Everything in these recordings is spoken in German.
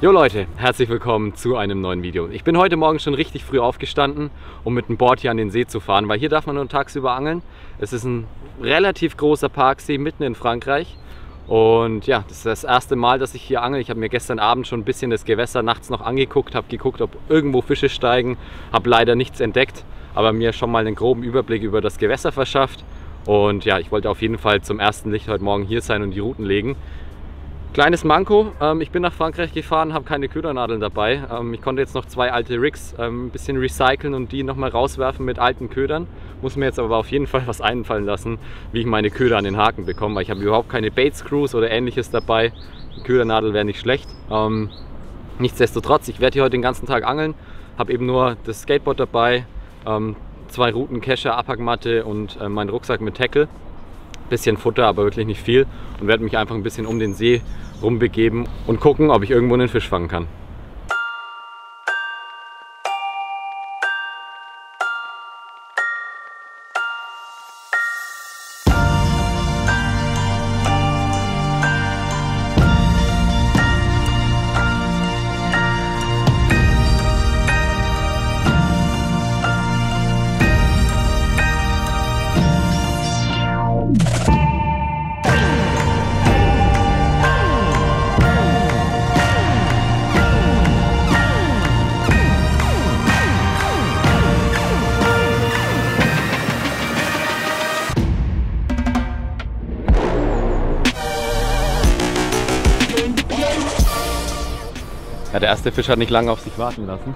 Jo Leute, herzlich willkommen zu einem neuen Video. Ich bin heute Morgen schon richtig früh aufgestanden, um mit dem Board hier an den See zu fahren, weil hier darf man nur tagsüber angeln. Es ist ein relativ großer Parksee mitten in Frankreich. Und ja, das ist das erste Mal, dass ich hier angel. Ich habe mir gestern Abend schon ein bisschen das Gewässer nachts noch angeguckt, habe geguckt, ob irgendwo Fische steigen, habe leider nichts entdeckt, aber mir schon mal einen groben Überblick über das Gewässer verschafft. Und ja, ich wollte auf jeden Fall zum ersten Licht heute Morgen hier sein und die Routen legen. Kleines Manko, ich bin nach Frankreich gefahren, habe keine Ködernadeln dabei. Ich konnte jetzt noch zwei alte Rigs ein bisschen recyceln und die nochmal rauswerfen mit alten Ködern. Muss mir jetzt aber auf jeden Fall was einfallen lassen, wie ich meine Köder an den Haken bekomme, weil ich habe überhaupt keine Bait Screws oder ähnliches dabei. Die Ködernadel wäre nicht schlecht. Nichtsdestotrotz, ich werde hier heute den ganzen Tag angeln, habe eben nur das Skateboard dabei, zwei Routen, Kescher, Abhackmatte und meinen Rucksack mit Tackle. Bisschen Futter, aber wirklich nicht viel, und werde mich einfach ein bisschen um den See rumbegeben und gucken, ob ich irgendwo einen Fisch fangen kann. Ja, der erste Fisch hat nicht lange auf sich warten lassen.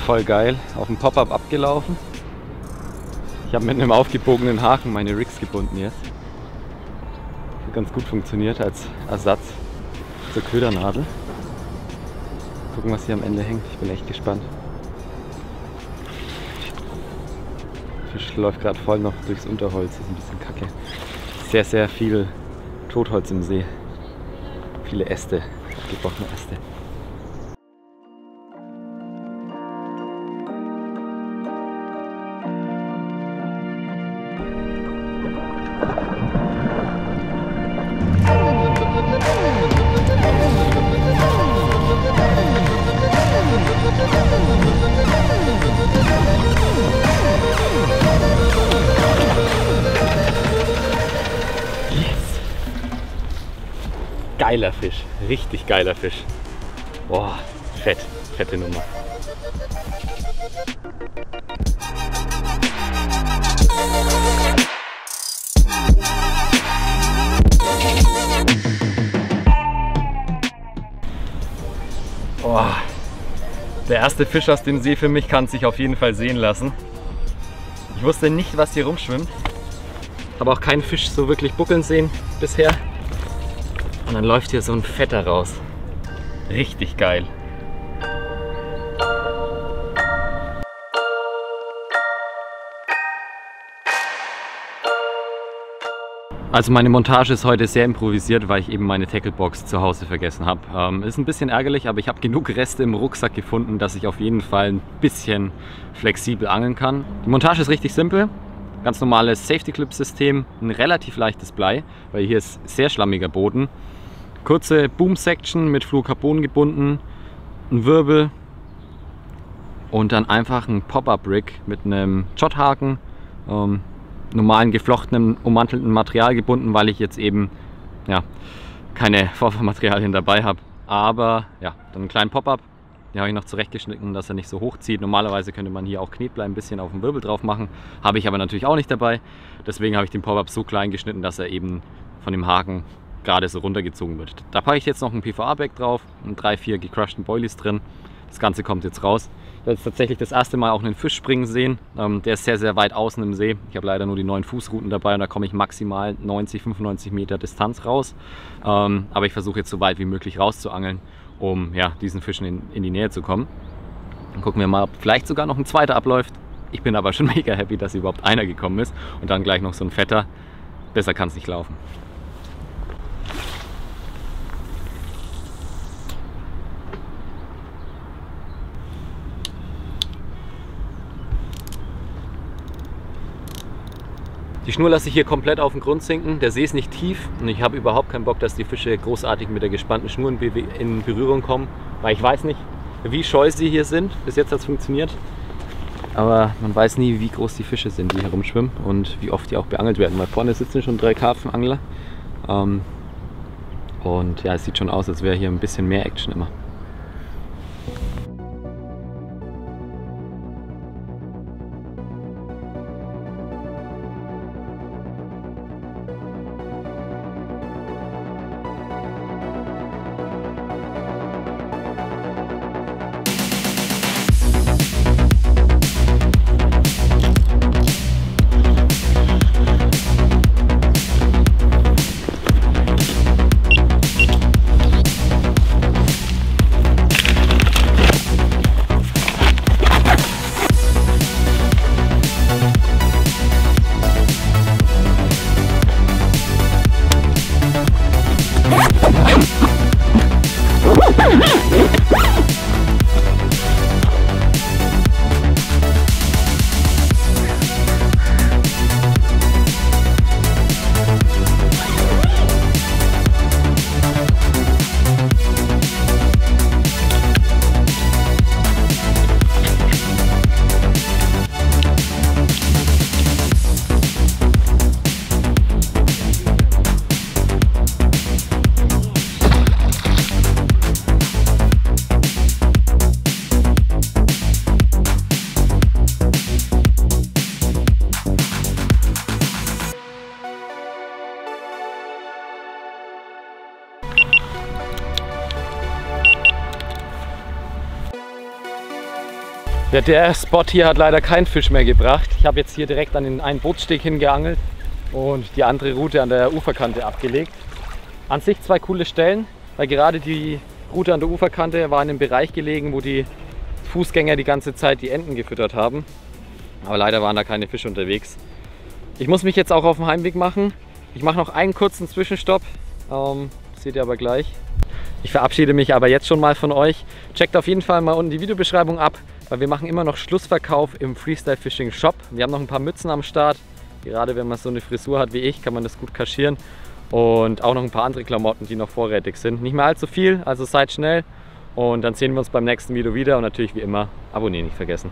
Voll geil, auf dem Pop-Up abgelaufen. Ich habe mit einem aufgebogenen Haken meine Rigs gebunden jetzt. Hat ganz gut funktioniert als Ersatz zur Ködernadel. gucken, was hier am Ende hängt. Ich bin echt gespannt. Der Fisch läuft gerade voll noch durchs Unterholz. Das ist ein bisschen kacke. Sehr, sehr viel Totholz im See. Viele Äste, gebrochene Äste. Geiler Fisch, richtig geiler Fisch. Boah, fette Nummer. Boah, der erste Fisch aus dem See für mich kann sich auf jeden Fall sehen lassen. Ich wusste nicht, was hier rumschwimmt. Habe auch keinen Fisch so wirklich buckeln sehen bisher. Und dann läuft hier so ein Fetter raus. Richtig geil. Also meine Montage ist heute sehr improvisiert, weil ich eben meine Tacklebox zu Hause vergessen habe. Ist ein bisschen ärgerlich, aber ich habe genug Reste im Rucksack gefunden, dass ich auf jeden Fall ein bisschen flexibel angeln kann. Die Montage ist richtig simpel. Ganz normales Safety-Clip-System, ein relativ leichtes Blei, weil hier ist sehr schlammiger Boden. Kurze Boom-Section mit Fluorocarbon gebunden, ein Wirbel und dann einfach ein Pop-Up-Rig mit einem Jothaken, normalen geflochtenen, ummantelten Material gebunden, weil ich jetzt eben ja, keine Vorfahrmaterialien dabei habe. Aber ja, dann einen kleinen Pop-Up, den habe ich noch zurechtgeschnitten, dass er nicht so hoch zieht. Normalerweise könnte man hier auch Knetblei ein bisschen auf den Wirbel drauf machen, habe ich aber natürlich auch nicht dabei. Deswegen habe ich den Pop-Up so klein geschnitten, dass er eben von dem Haken gerade so runtergezogen wird. Da packe ich jetzt noch ein PVA-Bag drauf und 3-4 gecrushten Boilies drin. Das Ganze kommt jetzt raus. Ich habe jetzt tatsächlich das erste Mal auch einen Fisch springen sehen. Der ist sehr, sehr weit außen im See. Ich habe leider nur die 9 Fußrouten dabei und da komme ich maximal 90-95 Meter Distanz raus. Aber ich versuche jetzt so weit wie möglich rauszuangeln, um ja, diesen Fischen in die Nähe zu kommen. Dann gucken wir mal, ob vielleicht sogar noch ein zweiter abläuft. Ich bin aber schon mega happy, dass überhaupt einer gekommen ist und dann gleich noch so ein Fetter. Besser kann es nicht laufen. Die Schnur lasse ich hier komplett auf den Grund sinken. Der See ist nicht tief und ich habe überhaupt keinen Bock, dass die Fische großartig mit der gespannten Schnur in Berührung kommen, weil ich weiß nicht, wie scheu sie hier sind. Bis jetzt hat es funktioniert, aber man weiß nie, wie groß die Fische sind, die herumschwimmen und wie oft die auch beangelt werden. Weil vorne sitzen schon 3 Karpfenangler und ja, es sieht schon aus, als wäre hier ein bisschen mehr Action immer. Ja, der Spot hier hat leider keinen Fisch mehr gebracht. Ich habe jetzt hier direkt an den einen Bootssteg hingeangelt und die andere Route an der Uferkante abgelegt. An sich 2 coole Stellen, weil gerade die Route an der Uferkante, war in einem Bereich gelegen, wo die Fußgänger die ganze Zeit die Enten gefüttert haben. Aber leider waren da keine Fische unterwegs. Ich muss mich jetzt auch auf den Heimweg machen. Ich mache noch einen kurzen Zwischenstopp, seht ihr aber gleich. Ich verabschiede mich aber jetzt schon mal von euch. Checkt auf jeden Fall mal unten die Videobeschreibung ab, weil wir machen immer noch Schlussverkauf im Freestyle Fishing Shop. Wir haben noch ein paar Mützen am Start. Gerade wenn man so eine Frisur hat wie ich, kann man das gut kaschieren. Und auch noch ein paar andere Klamotten, die noch vorrätig sind. Nicht mehr allzu viel, also seid schnell. Und dann sehen wir uns beim nächsten Video wieder. Und natürlich wie immer, abonnieren nicht vergessen.